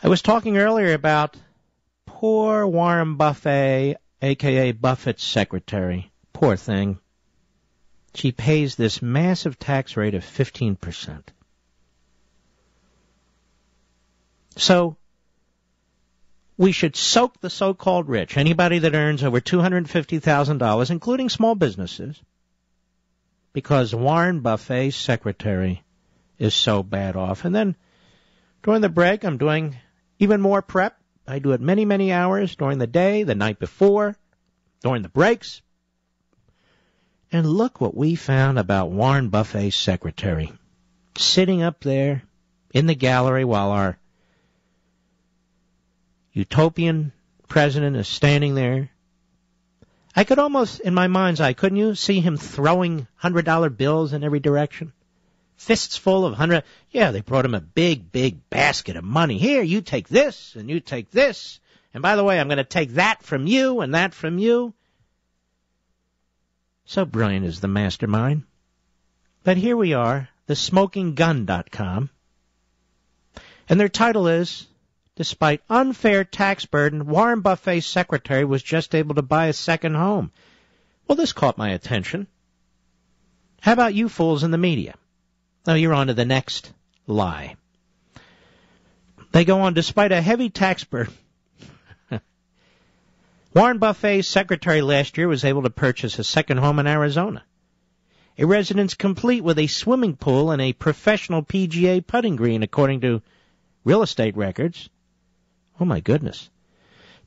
I was talking earlier about poor Warren Buffett, a.k.a. Buffett's secretary. Poor thing. She pays this massive tax rate of 15%. So, we should soak the so-called rich, anybody that earns over $250,000, including small businesses, because Warren Buffett's secretary is so bad off. And then, during the break, I'm doing even more prep. I do it many, many hours during the day, the night before, during the breaks. And look what we found about Warren Buffett's secretary. Sitting up there in the gallery while our utopian president is standing there. I could almost, in my mind's eye, couldn't you see him throwing $100 bills in every direction? Fists full of $100. Yeah, they brought him a big, big basket of money. Here, you take this, and you take this. And by the way, I'm going to take that from you and that from you. So brilliant is the mastermind. But here we are, thesmokinggun.com. And their title is, despite unfair tax burden, Warren Buffett's secretary was just able to buy a second home. Well, this caught my attention. How about you fools in the media? Now you're on to the next lie. They go on, despite a heavy tax burden, Warren Buffett's secretary last year was able to purchase a second home in Arizona. A residence complete with a swimming pool and a professional PGA putting green, according to real estate records. Oh, my goodness.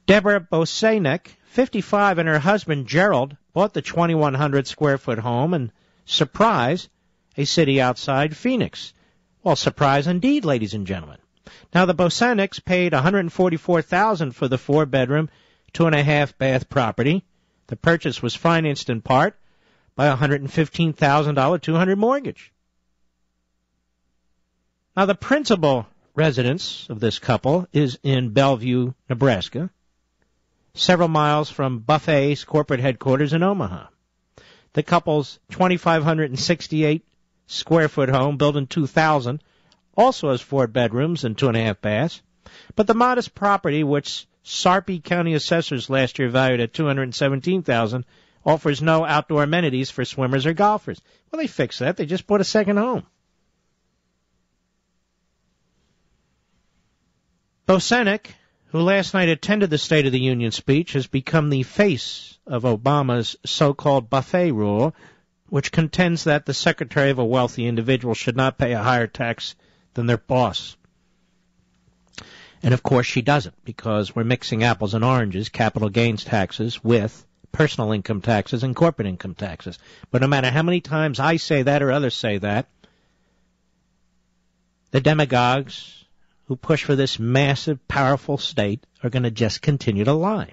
Deborah Bosanek, 55, and her husband Gerald bought the 2,100-square-foot home in Surprise, a city outside Phoenix. Well, surprise indeed, ladies and gentlemen. Now, the Bosaneks paid $144,000 for the 4-bedroom, 2.5-bath property. The purchase was financed in part by a $115,000 200 mortgage. Now, the principal residence of this couple is in Bellevue, Nebraska, several miles from Buffett's corporate headquarters in Omaha. The couple's 2,568-square-foot home, built in 2000, also has 4 bedrooms and 2.5 baths. But the modest property, which Sarpy County assessors last year valued at $217,000, offers no outdoor amenities for swimmers or golfers. Well, they fixed that. They just bought a second home. Bosanek, who last night attended the State of the Union speech, has become the face of Obama's so-called buffet rule, which contends that the secretary of a wealthy individual should not pay a higher tax than their boss. And of course she doesn't, because we're mixing apples and oranges, capital gains taxes, with personal income taxes and corporate income taxes. But no matter how many times I say that or others say that, the demagogues who push for this massive, powerful state are going to just continue to lie.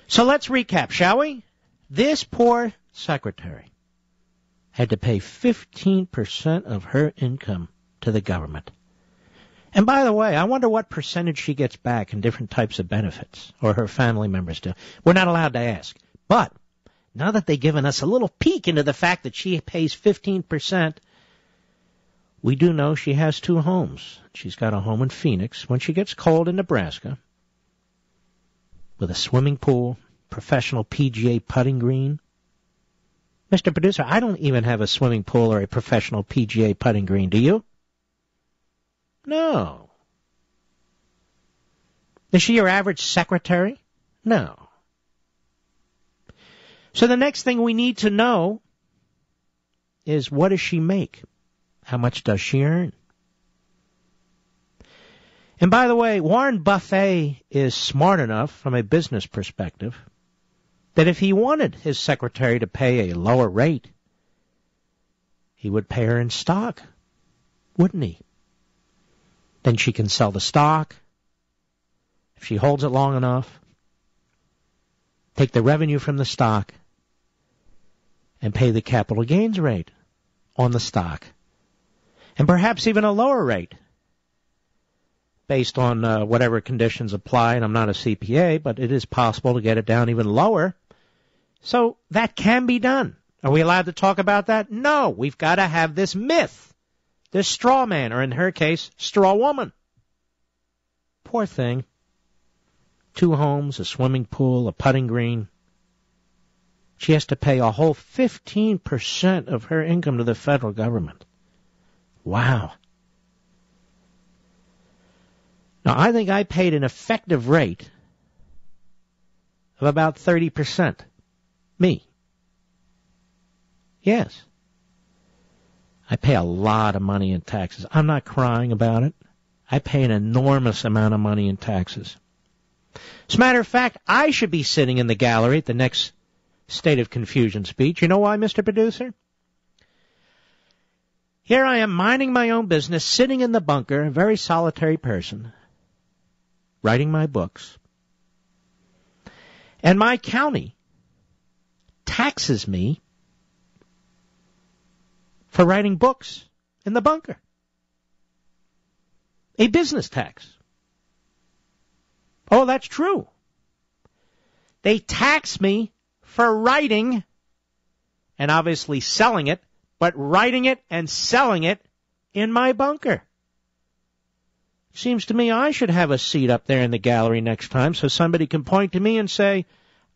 So let's recap, shall we? This poor secretary had to pay 15% of her income to the government. And by the way, I wonder what percentage she gets back in different types of benefits, or her family members do. We're not allowed to ask. But now that they've given us a little peek into the fact that she pays 15%, we do know she has 2 homes. She's got a home in Phoenix when she gets cold in Nebraska, with a swimming pool, professional PGA putting green. Mr. Producer, I don't even have a swimming pool or a professional PGA putting green. Do you? No. Is she your average secretary? No. So the next thing we need to know is, what does she make? How much does she earn? And by the way, Warren Buffett is smart enough from a business perspective that if he wanted his secretary to pay a lower rate, he would pay her in stock, wouldn't he? Then she can sell the stock, if she holds it long enough, take the revenue from the stock, and pay the capital gains rate on the stock. And perhaps even a lower rate, based on whatever conditions apply. And I'm not a CPA, but it is possible to get it down even lower. So that can be done. Are we allowed to talk about that? No, we've got to have this myth, this straw man, or in her case, straw woman. Poor thing. 2 homes, a swimming pool, a putting green. She has to pay a whole 15% of her income to the federal government. Wow. Now, I think I paid an effective rate of about 30%. Me. Yes. I pay a lot of money in taxes. I'm not crying about it. I pay an enormous amount of money in taxes. As a matter of fact, I should be sitting in the gallery at the next State of Confusion speech. You know why, Mr. Producer? Here I am minding my own business, sitting in the bunker, a very solitary person, writing my books. And my county taxes me for writing books in the bunker. A business tax. Oh, that's true. They tax me for writing, and obviously selling it, but writing it and selling it in my bunker. Seems to me I should have a seat up there in the gallery next time so somebody can point to me and say,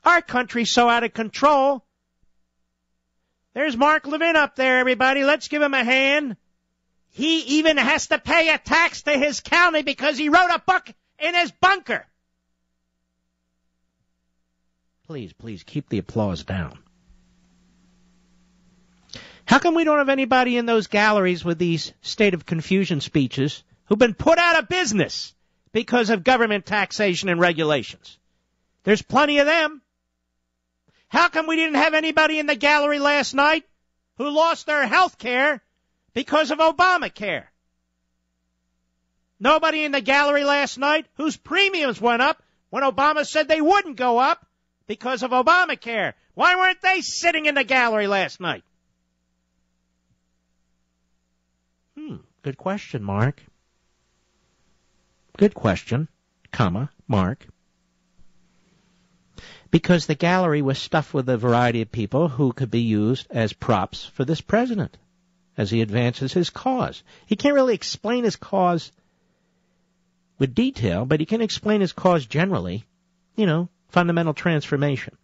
our country's so out of control. There's Mark Levin up there, everybody. Let's give him a hand. He even has to pay a tax to his county because he wrote a book in his bunker. Please, please, keep the applause down. How come we don't have anybody in those galleries with these State of Confusion speeches who've been put out of business because of government taxation and regulations? There's plenty of them. How come we didn't have anybody in the gallery last night who lost their health care because of Obamacare? Nobody in the gallery last night whose premiums went up when Obama said they wouldn't go up because of Obamacare. Why weren't they sitting in the gallery last night? Good question, Mark. Good question, Mark. Because the gallery was stuffed with a variety of people who could be used as props for this president as he advances his cause. He can't really explain his cause with detail, but he can explain his cause generally, fundamental transformation.